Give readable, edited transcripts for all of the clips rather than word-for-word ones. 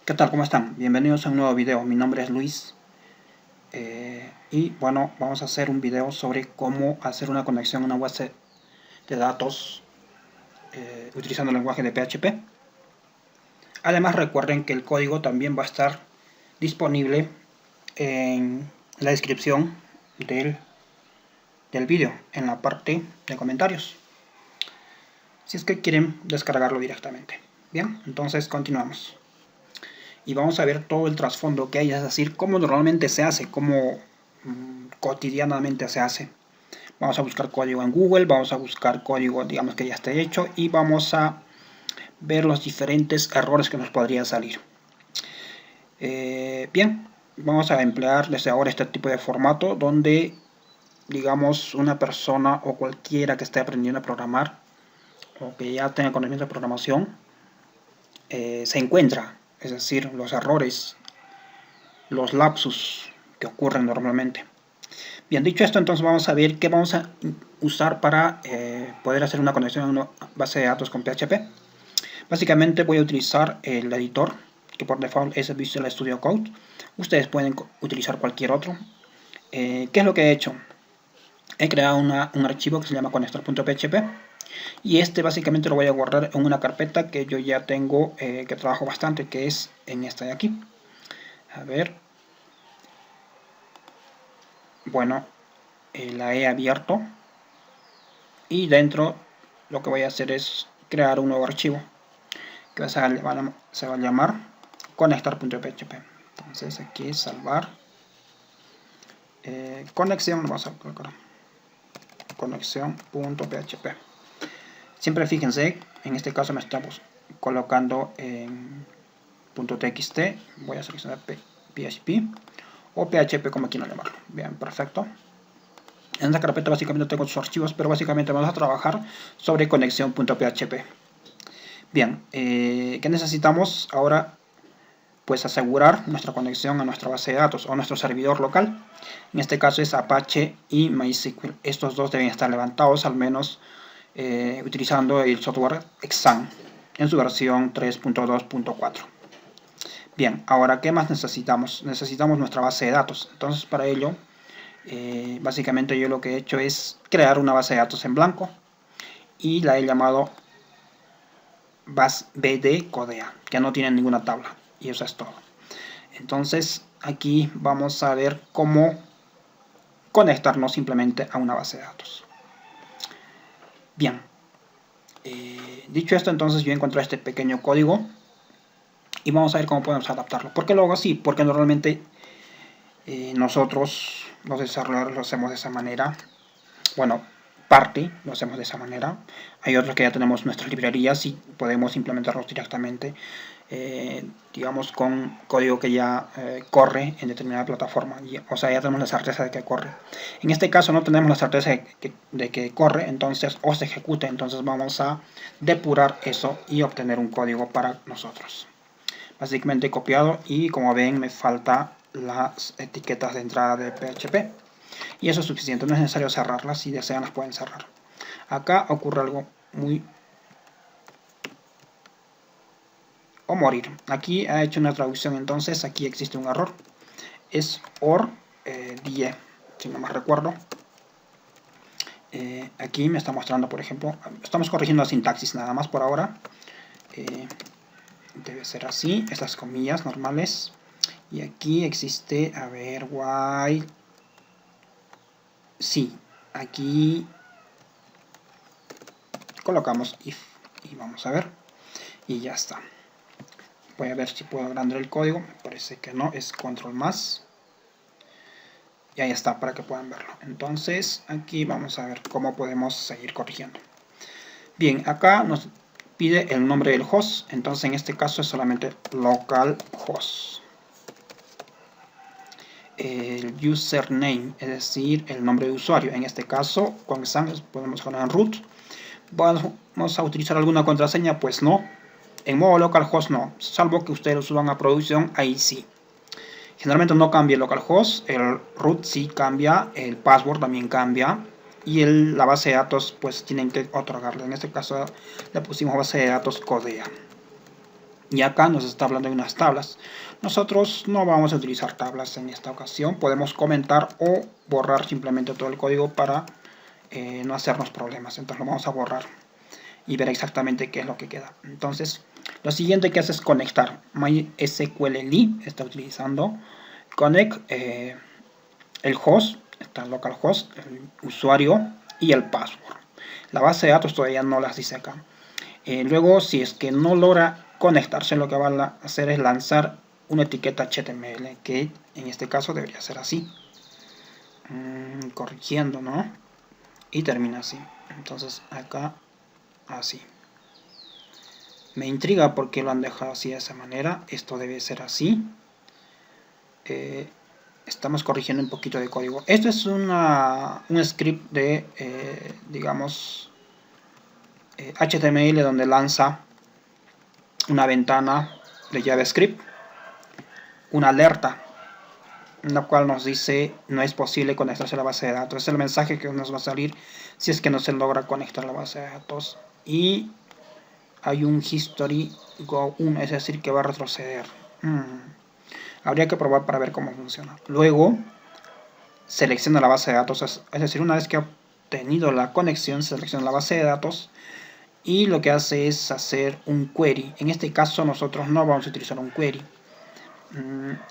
¿Qué tal? ¿Cómo están? Bienvenidos a un nuevo video. Mi nombre es Luis y bueno, vamos a hacer un video sobre cómo hacer una conexión a una base de datos utilizando el lenguaje de PHP. Además, recuerden que el código también va a estar disponible en la descripción del video, en la parte de comentarios, si es que quieren descargarlo directamente. Bien, entonces continuamos. Y vamos a ver todo el trasfondo que hay, es decir, cómo normalmente se hace, cómo cotidianamente se hace. Vamos a buscar código en Google, vamos a buscar código, digamos, que ya esté hecho, y vamos a ver los diferentes errores que nos podría salir. Bien, vamos a emplear desde ahora este tipo de formato donde, digamos, una persona o cualquiera que esté aprendiendo a programar o que ya tenga conocimiento de programación se encuentra, es decir, los errores, los lapsus que ocurren normalmente. Bien, dicho esto, entonces vamos a ver qué vamos a usar para poder hacer una conexión a una base de datos con PHP. Básicamente voy a utilizar el editor, que por default es Visual Studio Code. Ustedes pueden utilizar cualquier otro. ¿Qué es lo que he hecho? He creado un archivo que se llama connector.php y este básicamente lo voy a guardar en una carpeta que yo ya tengo, que trabajo bastante, que es en esta de aquí. A ver. Bueno, la he abierto y dentro lo que voy a hacer es crear un nuevo archivo que se va a llamar conectar.php. Entonces aquí salvar, conexión, vamos a colocar conexión.php. Siempre fíjense, en este caso me estamos colocando en .txt, voy a seleccionar PHP o PHP, como quieran llamarlo. Bien, perfecto. En esta carpeta básicamente tengo sus archivos, pero básicamente vamos a trabajar sobre conexión.php. Bien, ¿qué necesitamos ahora? Pues asegurar nuestra conexión a nuestra base de datos o nuestro servidor local. En este caso es Apache y MySQL. Estos dos deben estar levantados, al menos utilizando el software Xamarin en su versión 3.2.4. Bien, ahora ¿qué más necesitamos? Necesitamos nuestra base de datos. Entonces para ello, básicamente yo lo que he hecho es crear una base de datos en blanco y la he llamado BD Codea, que no tiene ninguna tabla, y eso es todo. Entonces aquí vamos a ver cómo conectarnos simplemente a una base de datos. Bien, dicho esto, entonces yo encontré este pequeño código y vamos a ver cómo podemos adaptarlo. ¿Por qué lo hago así? Porque normalmente nosotros los desarrolladores lo hacemos de esa manera. Bueno, parte lo hacemos de esa manera. Hay otros que ya tenemos nuestras librerías y podemos implementarlos directamente, digamos, con código que ya corre en determinada plataforma. O sea, ya tenemos la certeza de que corre. En este caso no tenemos la certeza de que corre, entonces, o se ejecute. Entonces vamos a depurar eso y obtener un código para nosotros. Básicamente he copiado y, como ven, me falta las etiquetas de entrada de PHP. Y eso es suficiente, no es necesario cerrarlas, si desean las pueden cerrar. Acá ocurre algo muy... o morir. Aquí ha hecho una traducción, entonces aquí existe un error. Es OR die, si no me recuerdo. Aquí me está mostrando, por ejemplo, estamos corrigiendo la sintaxis nada más por ahora. Debe ser así, estas comillas normales. Y aquí existe, a ver, while... Sí, aquí colocamos if y vamos a ver, y ya está. Voy a ver si puedo agrandar el código, me parece que no, es control más y ahí está, para que puedan verlo. Entonces aquí vamos a ver cómo podemos seguir corrigiendo. Bien, acá nos pide el nombre del host, entonces en este caso es solamente localhost. El username, es decir, el nombre de usuario. En este caso, con Xamarin podemos poner en root. ¿Vamos a utilizar alguna contraseña? Pues no. En modo localhost no, salvo que ustedes lo suban a producción, ahí sí. Generalmente no cambia el localhost, el root sí cambia, el password también cambia. Y la base de datos, pues tienen que otorgarle. En este caso le pusimos base de datos Codea. Y acá nos está hablando de unas tablas. Nosotros no vamos a utilizar tablas en esta ocasión. Podemos comentar o borrar simplemente todo el código para no hacernos problemas. Entonces lo vamos a borrar y ver exactamente qué es lo que queda. Entonces, lo siguiente que hace es conectar. MySQLi está utilizando connect el host, está localhost, el usuario y el password. La base de datos todavía no las dice acá. Luego, si es que no logra conectarse, lo que va a hacer es lanzar una etiqueta HTML, que en este caso debería ser así. Corrigiendo, ¿no? Y termina así. Entonces acá, así. Me intriga por qué lo han dejado así de esa manera. Esto debe ser así. Estamos corrigiendo un poquito de código. Esto es un script de, digamos, HTML donde lanza una ventana de JavaScript, una alerta, en la cual nos dice no es posible conectarse a la base de datos. Es el mensaje que nos va a salir si es que no se logra conectar a la base de datos. Y hay un history go 1, es decir, que va a retroceder. Habría que probar para ver cómo funciona. Luego selecciona la base de datos, es decir, una vez que ha obtenido la conexión, selecciona la base de datos y lo que hace es hacer un query. En este caso nosotros no vamos a utilizar un query.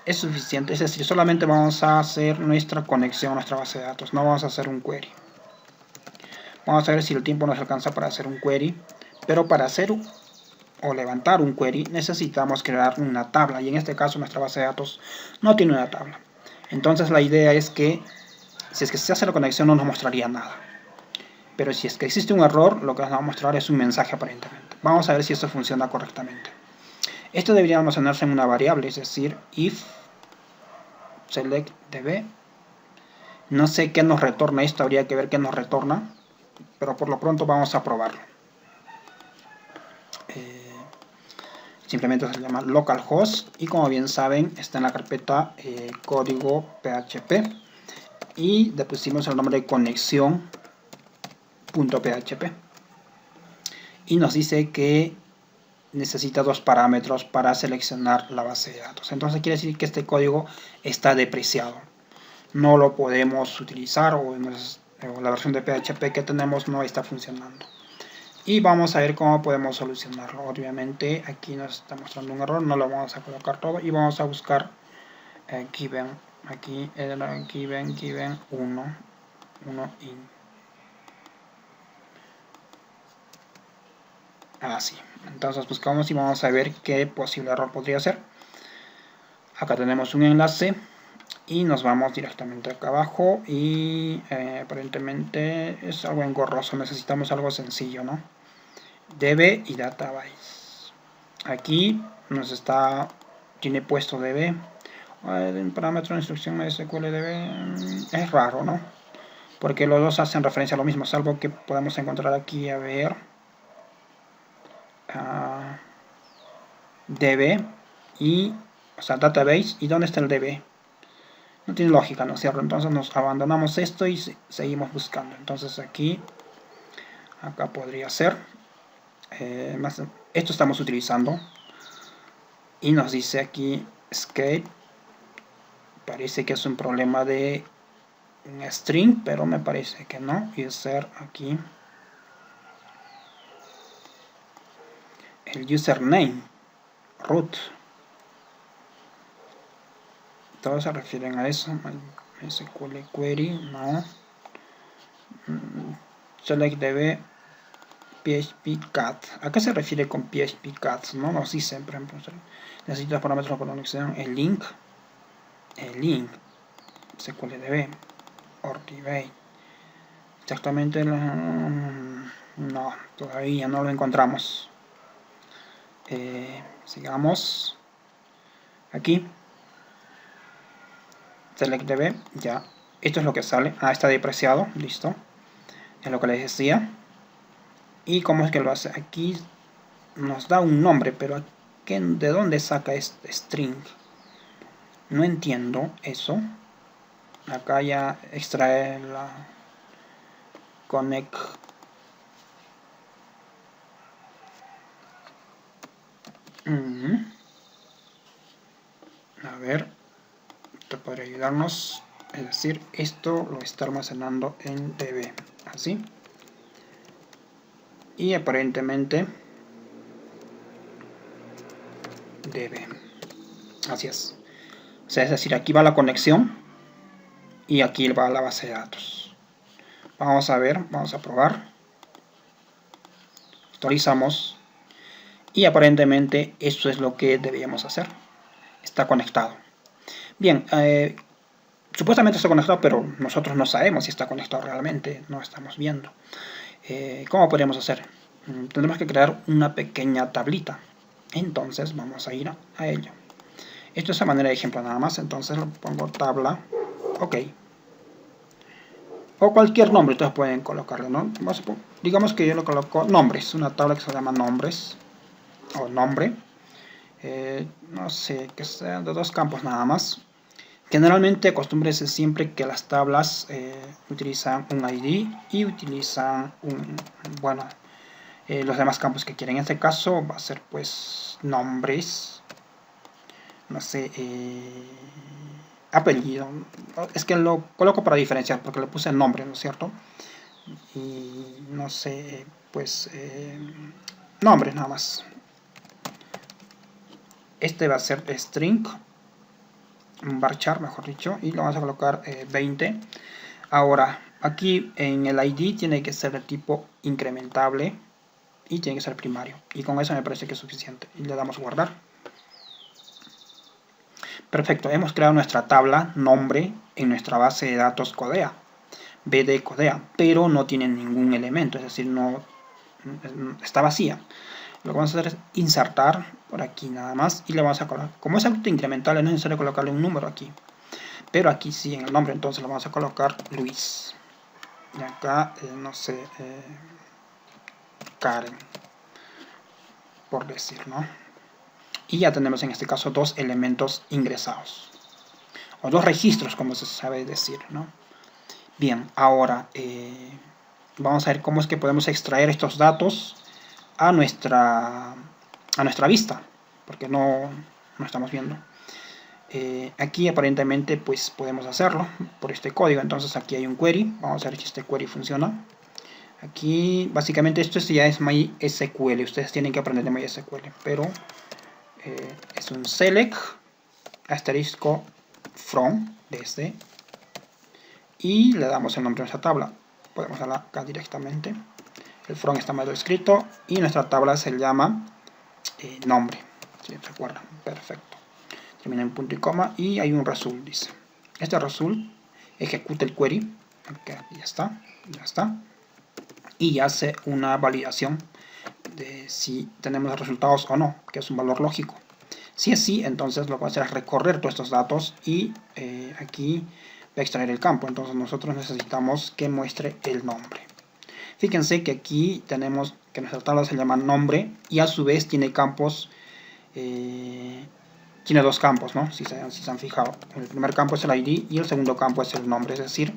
Es suficiente, es decir, solamente vamos a hacer nuestra conexión a nuestra base de datos, no vamos a hacer un query. Vamos a ver si el tiempo nos alcanza para hacer un query, pero para hacer o levantar un query necesitamos crear una tabla, y en este caso nuestra base de datos no tiene una tabla. Entonces la idea es que si es que se hace la conexión no nos mostraría nada, pero si es que existe un error, lo que nos va a mostrar es un mensaje aparentemente. Vamos a ver si esto funciona correctamente. Esto debería almacenarse en una variable, es decir, if select db. No sé qué nos retorna esto, habría que ver qué nos retorna, pero por lo pronto vamos a probarlo. Simplemente se llama localhost y como bien saben está en la carpeta código PHP y le pusimos el nombre de conexión.php y nos dice que necesita dos parámetros para seleccionar la base de datos. Entonces quiere decir que este código está depreciado, no lo podemos utilizar o la versión de PHP que tenemos no está funcionando. Y vamos a ver cómo podemos solucionarlo. Obviamente aquí nos está mostrando un error, no lo vamos a colocar todo y vamos a buscar given, aquí given 1 in. Así, entonces buscamos y vamos a ver qué posible error podría ser. Acá tenemos un enlace y nos vamos directamente acá abajo y aparentemente es algo engorroso, necesitamos algo sencillo, ¿no? DB y database. Aquí nos tiene puesto DB. El parámetro de instrucción MySQLDB es raro, ¿no? Porque los dos hacen referencia a lo mismo, salvo que podemos encontrar aquí, a ver, DB y, o sea, database. ¿Y dónde está el DB? No tiene lógica, ¿no es cierto? Entonces nos abandonamos esto y seguimos buscando. Entonces aquí, acá podría ser. Esto estamos utilizando y nos dice aquí escape. Parece que es un problema de un string, pero me parece que no. Y ser aquí el username root. Todos se refieren a eso. SQL query, no. Select db phpcat. ¿A qué se refiere con phpcat? No nos dicen, por ejemplo, necesitas parámetros de conexión, el link, SQLDB, OrDB. Exactamente, no, todavía no lo encontramos. Sigamos aquí, select db, ya, esto es lo que sale. Está depreciado, listo, es lo que les decía. Y cómo es que lo hace, aquí nos da un nombre, pero ¿de dónde saca este string? No entiendo eso. Acá ya extrae la connect. A ver, esto podría ayudarnos. Es decir, esto lo está almacenando en db, así. Y aparentemente db, así es. O sea, es decir, aquí va la conexión y aquí va la base de datos. Vamos a ver, vamos a probar. Actualizamos y aparentemente esto es lo que debíamos hacer. Está conectado. Bien, supuestamente está conectado, pero nosotros no sabemos si está conectado realmente, no estamos viendo. ¿Cómo podríamos hacer? Tendremos que crear una pequeña tablita. Entonces vamos a ir a ello. Esto es a manera de ejemplo nada más, entonces lo pongo tabla, ok. O cualquier nombre ustedes pueden colocarlo, ¿no? Digamos que yo lo coloco nombres, una tabla que se llama nombres, o nombre. No sé, que sean de 2 campos nada más. Generalmente acostúmbrese siempre que las tablas utilizan un ID y utilizan los demás campos que quieren. En este caso va a ser pues nombres, no sé, apellido. Es que lo coloco para diferenciar porque le puse el nombre, ¿no es cierto? Y no sé, pues nombre nada más. Este va a ser string, un varchar mejor dicho, y lo vamos a colocar 20. Ahora, aquí en el ID tiene que ser de tipo incrementable y tiene que ser primario. Y con eso me parece que es suficiente. Y le damos guardar. Perfecto, hemos creado nuestra tabla nombre en nuestra base de datos Codea, BD Codea, pero no tiene ningún elemento, es decir, no está vacía. Lo que vamos a hacer es insertar por aquí nada más y le vamos a colocar, como es auto incrementable no es necesario colocarle un número aquí, pero aquí sí en el nombre, entonces le vamos a colocar Luis. Y acá, no sé, Karen, por decir, ¿no? Y ya tenemos en este caso 2 elementos ingresados. O 2 registros, como se sabe decir, ¿no? Bien, ahora vamos a ver cómo es que podemos extraer estos datos a nuestra vista, porque no estamos viendo. Aquí aparentemente pues podemos hacerlo por este código, entonces aquí hay un query, vamos a ver si este query funciona. Aquí básicamente esto ya es MySQL, ustedes tienen que aprender de MySQL, pero es un select asterisco from desde y le damos el nombre de nuestra tabla. Podemos darla acá directamente. El from está mal escrito y nuestra tabla se llama nombre. ¿Sí? ¿Recuerdan? Perfecto. Termina en punto y coma y hay un result, dice. Este result ejecuta el query. Okay, ya está. Y hace una validación de si tenemos los resultados o no, que es un valor lógico. Si es sí, entonces lo que va a hacer es recorrer todos estos datos y aquí va a extraer el campo. Entonces nosotros necesitamos que muestre el nombre. Fíjense que aquí tenemos que nuestra tabla se llama nombre y a su vez tiene campos, tiene 2 campos, ¿no? Si se han fijado. El primer campo es el ID y el segundo campo es el nombre, es decir,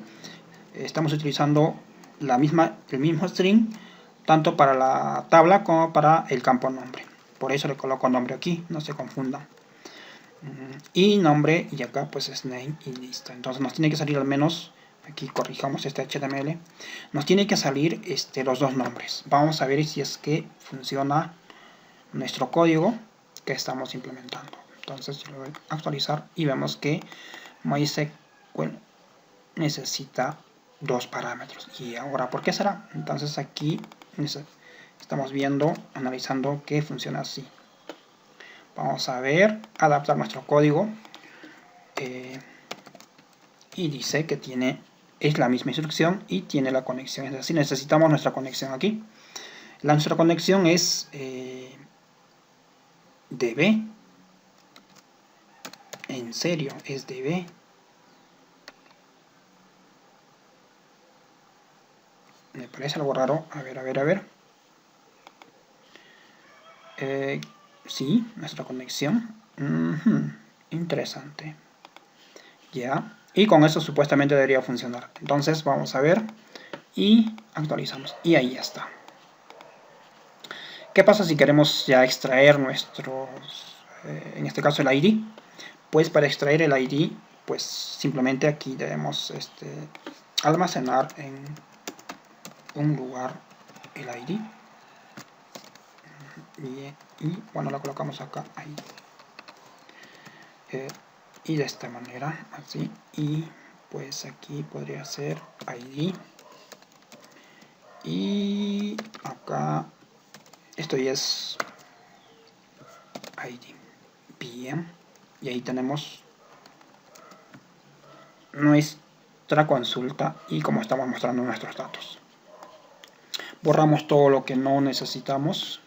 estamos utilizando el mismo string tanto para la tabla como para el campo nombre. Por eso le coloco nombre aquí, no se confundan. Y nombre, y acá pues es name y listo. Entonces nos tiene que salir al menos, aquí corrijamos este HTML, nos tiene que salir los 2 nombres. Vamos a ver si es que funciona nuestro código que estamos implementando. Entonces yo lo voy a actualizar y vemos que MySQL necesita 2 parámetros. Y ahora, ¿por qué será? Entonces aquí estamos viendo, analizando que funciona así. Vamos a ver, adaptar nuestro código. Y dice que es la misma instrucción y tiene la conexión. Es decir, necesitamos nuestra conexión aquí. Nuestra conexión es db. En serio, es db. Me parece algo raro. A ver. Sí, nuestra conexión. Interesante. Ya. Y con eso supuestamente debería funcionar. Entonces vamos a ver. Y actualizamos. Y ahí ya está. ¿Qué pasa si queremos ya extraer nuestros, en este caso el ID? Pues para extraer el ID, pues simplemente aquí debemos almacenar en un lugar el ID. Y bueno, lo colocamos acá, ahí. Y de esta manera, así. Y pues aquí podría ser ID. Y acá, esto ya es ID. Bien. Y ahí tenemos nuestra consulta y como estamos mostrando nuestros datos. Borramos todo lo que no necesitamos.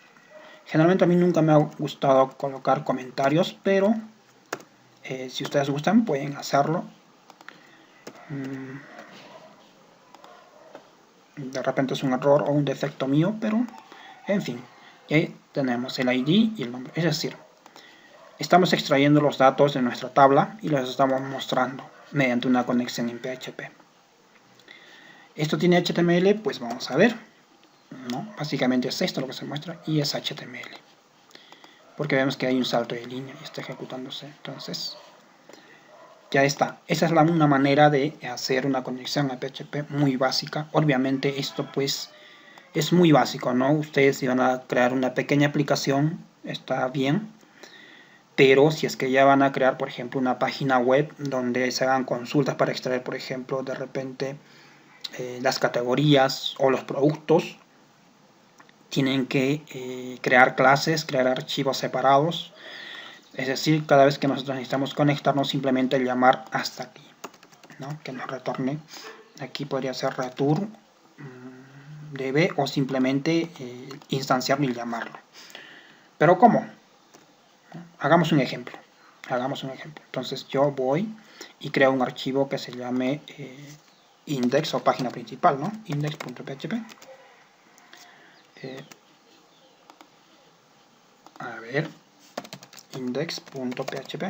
Generalmente a mí nunca me ha gustado colocar comentarios, pero si ustedes gustan pueden hacerlo. De repente es un error o un defecto mío, pero en fin. Y ahí tenemos el ID y el nombre. Es decir, estamos extrayendo los datos de nuestra tabla y los estamos mostrando mediante una conexión en PHP. ¿Esto tiene HTML? Pues vamos a ver. No, básicamente es esto lo que se muestra y es HTML. Porque vemos que hay un salto de línea y está ejecutándose. Entonces, ya está. Esa es una manera de hacer una conexión a PHP muy básica. Obviamente esto pues es muy básico, ¿no? Ustedes si van a crear una pequeña aplicación, está bien. Pero si es que ya van a crear, por ejemplo, una página web donde se hagan consultas para extraer, por ejemplo, de repente las categorías o los productos, tienen que crear clases, crear archivos separados. Es decir, cada vez que nosotros necesitamos conectarnos, simplemente llamar hasta aquí, ¿no? Que nos retorne. Aquí podría ser return db o simplemente instanciarlo y llamarlo. Pero ¿cómo? Hagamos un ejemplo. Entonces yo voy y creo un archivo que se llame index o página principal, ¿no? Index.php. A ver, index.php.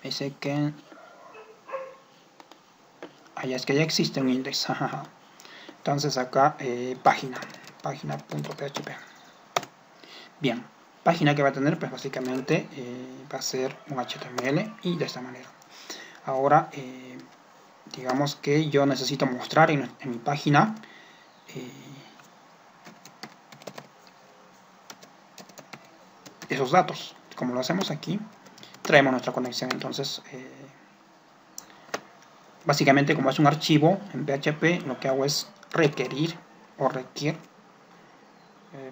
Dice que es que ya existe un index. Entonces acá página.php. Bien, página que va a tener pues básicamente va a ser un HTML y de esta manera. Ahora digamos que yo necesito mostrar en mi página esos datos. Como lo hacemos aquí, traemos nuestra conexión. Entonces básicamente como es un archivo en PHP, lo que hago es requerir o requiere.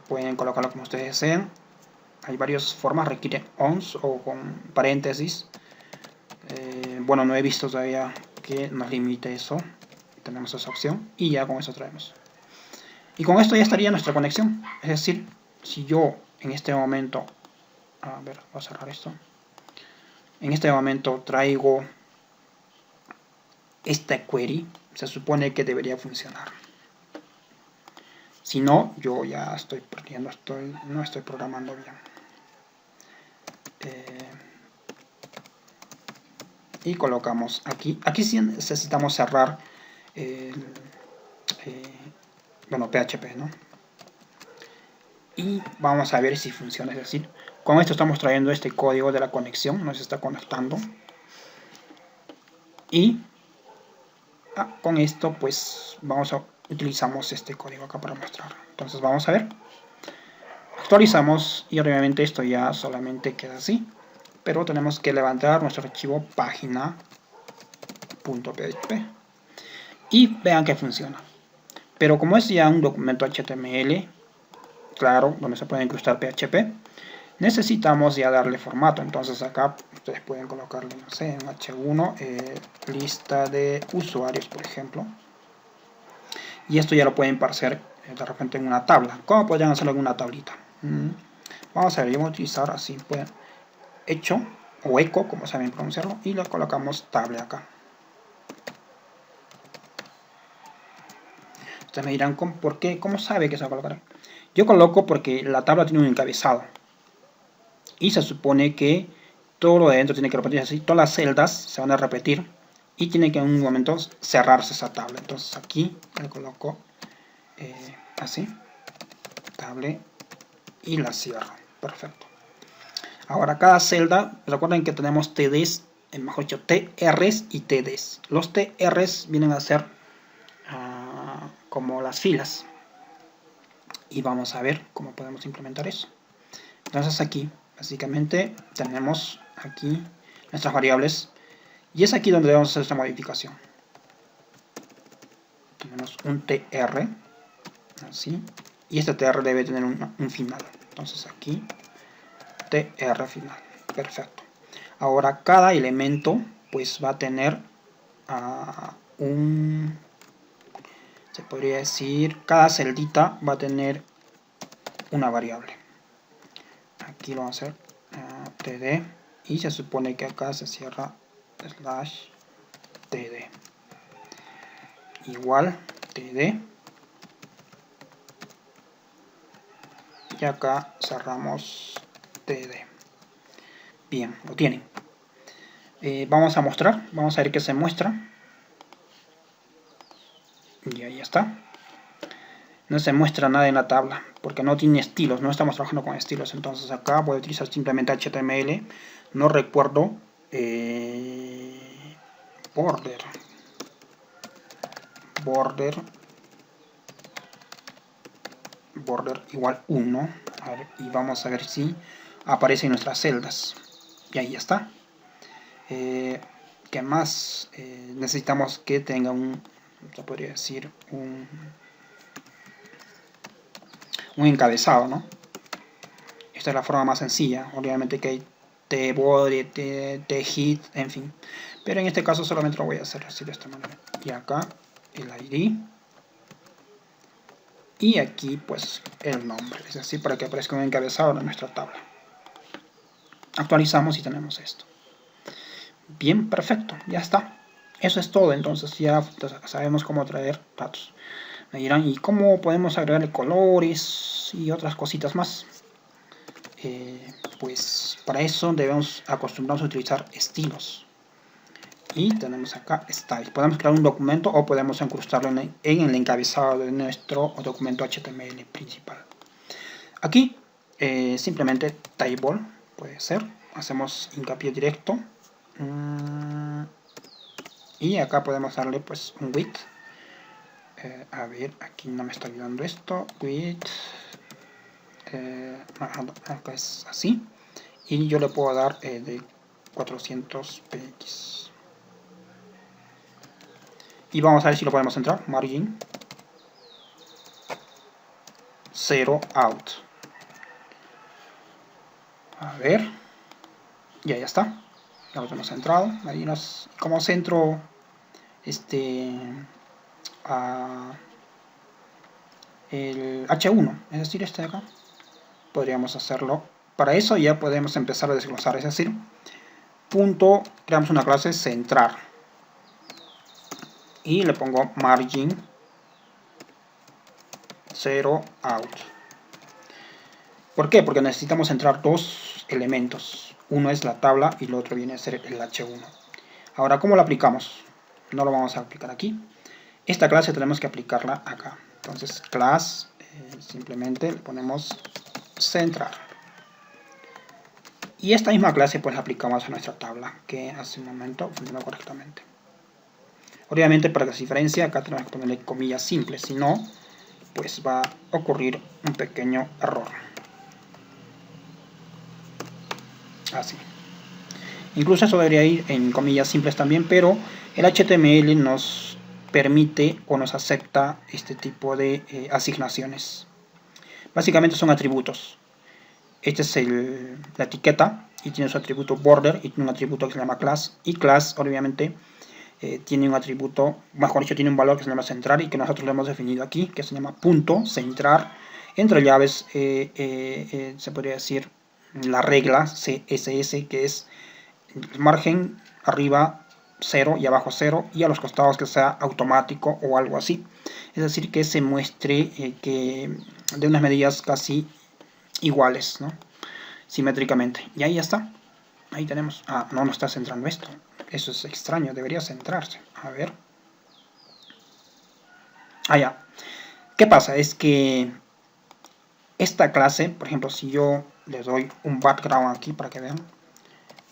Pueden colocarlo como ustedes deseen. Hay varias formas, requiere ons o con paréntesis. Bueno, no he visto todavía que nos limite eso. Tenemos esa opción y ya con eso traemos. Y con esto ya estaría nuestra conexión. Es decir, si yo en este momento, a ver, voy a cerrar esto. En este momento traigo esta query, se supone que debería funcionar. Si no, yo ya estoy perdiendo, no estoy programando bien. Y colocamos aquí. Aquí sí necesitamos cerrar bueno, PHP, ¿no? Y vamos a ver si funciona. Es decir, con esto estamos trayendo este código de la conexión, nos está conectando. Y con esto pues utilizamos este código acá para mostrar. Entonces vamos a ver. Actualizamos y obviamente esto ya solamente queda así. Pero tenemos que levantar nuestro archivo página.php y vean que funciona. Pero como es ya un documento HTML, claro, donde se puede incrustar PHP, necesitamos ya darle formato. Entonces acá ustedes pueden colocarle, no sé, en H1 lista de usuarios, por ejemplo. Y esto ya lo pueden parecer de repente en una tabla. ¿Cómo podrían hacerlo en una tablita? Vamos a ver, yo voy a utilizar así, pues, hecho o eco, como saben pronunciarlo, y le colocamos table acá. Ustedes me dirán, ¿por qué? ¿Cómo sabe que se va a colocar? Yo coloco porque la tabla tiene un encabezado. Y se supone que todo lo de dentro tiene que repetirse así. Todas las celdas se van a repetir. Y tiene que en un momento cerrarse esa tabla. Entonces aquí le coloco así. estable y la cierro. Perfecto. Ahora cada celda, recuerden que tenemos TDs, mejor dicho, TRs y TDs. Los TRs vienen a ser como las filas. Y vamos a ver cómo podemos implementar eso. Entonces aquí, básicamente, tenemos aquí nuestras variables. Y es aquí donde debemos hacer esta modificación. Tenemos un TR, así. Y este TR debe tener un final. Entonces aquí, TR final. Perfecto. Ahora cada elemento pues va a tener se podría decir, cada celdita va a tener una variable. Aquí lo vamos a hacer td y se supone que acá se cierra slash td igual td y acá cerramos td. Bien, lo tienen. Vamos a mostrar, vamos a ver qué se muestra. Y ahí está. No se muestra nada en la tabla porque no tiene estilos, no estamos trabajando con estilos. Entonces acá voy a utilizar simplemente HTML. No recuerdo border igual 1. A ver, y vamos a ver si aparecen nuestras celdas. Y ahí está. ¿Qué más? Necesitamos que tenga se podría decir un encabezado, ¿no? Esta es la forma más sencilla. Obviamente que hay tbody, thit, en fin. Pero en este caso solamente lo voy a hacer así de esta manera. Y acá el ID. Y aquí pues el nombre. Es decir, para que aparezca un encabezado en nuestra tabla. Actualizamos y tenemos esto. Bien, perfecto. Ya está. Eso es todo. Entonces ya sabemos cómo traer datos. Me dirán, ¿y cómo podemos agregarle colores y otras cositas más? Pues para eso debemos acostumbrarnos a utilizar estilos. Y tenemos acá styles. Podemos crear un documento o podemos incrustarlo en el encabezado de nuestro documento HTML principal. Aquí simplemente table puede ser. Hacemos hincapié directo. Y acá podemos darle pues un width. A ver, aquí no me está ayudando esto. Width. Acá es así. Y yo le puedo dar de 400 px. Y vamos a ver si lo podemos entrar. Margin 0 out. A ver. Ya está. Ya lo hemos centrado. Ahí como centro el H1, es decir, este de acá. Podríamos hacerlo. Para eso ya podemos empezar a desglosar, es decir, punto, creamos una clase centrar y le pongo margin 0 out. ¿Por qué? Porque necesitamos centrar dos elementos. Uno es la tabla y el otro viene a ser el H1. Ahora, ¿cómo lo aplicamos? No lo vamos a aplicar aquí. Esta clase tenemos que aplicarla acá. Entonces, class, simplemente le ponemos centrar. Y esta misma clase pues la aplicamos a nuestra tabla, que hace un momento funcionó correctamente. Obviamente para que se diferencie, acá tenemos que ponerle comillas simples, si no, pues va a ocurrir un pequeño error. Así. Incluso eso debería ir en comillas simples también, pero el HTML nos permite o nos acepta este tipo de asignaciones. Básicamente son atributos. Este es la etiqueta y tiene su atributo border y tiene un atributo que se llama class. Y class obviamente tiene un atributo, mejor dicho, tiene un valor que se llama centrar y que nosotros lo hemos definido aquí, que se llama punto centrar. Entre llaves se podría decir la regla CSS, que es el margen arriba 0 y abajo 0 y a los costados que sea automático o algo así. Es decir, que se muestre que de unas medidas casi iguales, ¿no? Simétricamente. Y ahí ya está. Ahí tenemos. Ah, no está centrando esto. Eso es extraño. Debería centrarse. A ver. Ah, ya. ¿Qué pasa? Es que esta clase, por ejemplo, si yo le doy un background aquí para que vean,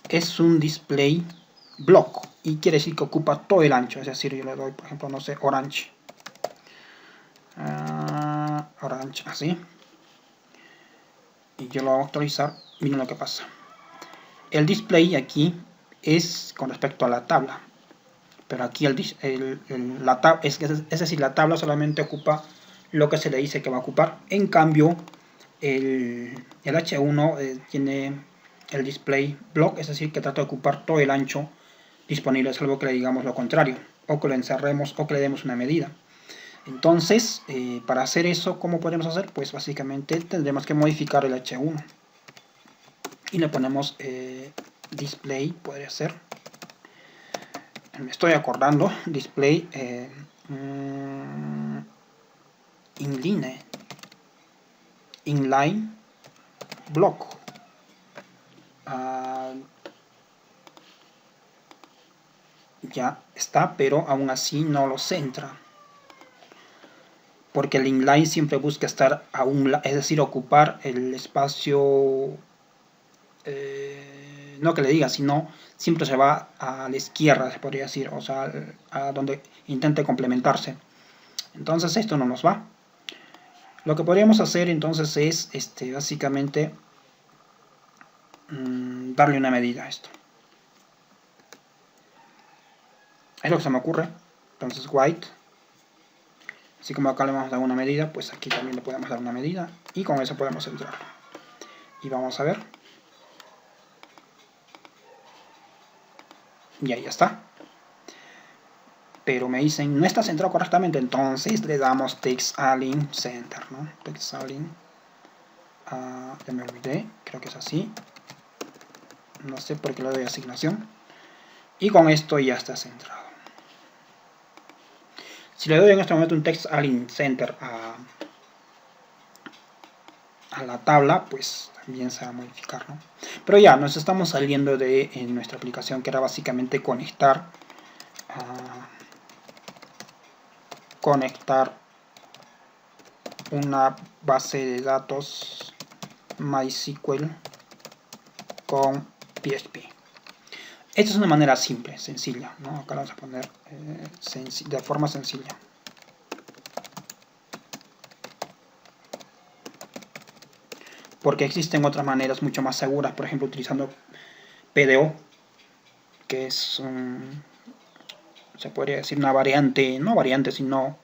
es un display block y quiere decir que ocupa todo el ancho. Es decir, yo le doy, por ejemplo, no sé, orange, orange, así, y yo lo voy a actualizar. Miren lo que pasa. El display aquí es con respecto a la tabla, pero aquí es decir, la tabla solamente ocupa lo que se le dice que va a ocupar. En cambio, el H1 tiene el display block, es decir, que trata de ocupar todo el ancho disponible, salvo que le digamos lo contrario, o que lo encerremos o que le demos una medida. Entonces, para hacer eso, ¿cómo podemos hacer? Pues básicamente tendremos que modificar el H1 y le ponemos display, podría ser, me estoy acordando, display inline block. Ya está, pero aún así no lo centra, porque el inline siempre busca estar a un lado, es decir, ocupar el espacio, no que le diga, sino siempre se va a la izquierda, se podría decir, o sea, a donde intente complementarse. Entonces esto no nos va. Lo que podríamos hacer entonces es básicamente darle una medida a esto. Es lo que se me ocurre. Entonces white, así como acá le vamos a dar una medida, pues aquí también le podemos dar una medida y con eso podemos entrar. Y vamos a ver. Y ahí está. Pero me dicen, no está centrado correctamente, entonces le damos Text Align Center, ¿no? Text Align, ya me olvidé, creo que es así. No sé por qué le doy asignación. Y con esto ya está centrado. Si le doy en este momento un Text Align Center a la tabla, pues también se va a modificar, ¿no? Pero ya, nos estamos saliendo de nuestra aplicación, que era básicamente conectar una base de datos MySQL con PHP. Esta es una manera simple, sencilla, ¿no? Acá vamos a poner de forma sencilla. Porque existen otras maneras mucho más seguras, por ejemplo, utilizando PDO, que es, se podría decir una variante, no variante, sino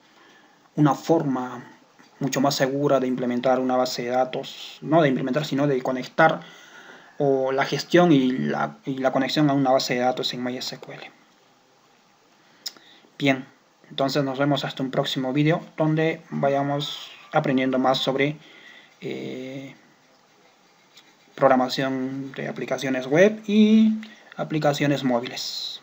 una forma mucho más segura de implementar una base de datos, no de implementar, sino de conectar o la gestión y la conexión a una base de datos en MySQL. Bien, entonces nos vemos hasta un próximo vídeo donde vayamos aprendiendo más sobre programación de aplicaciones web y aplicaciones móviles.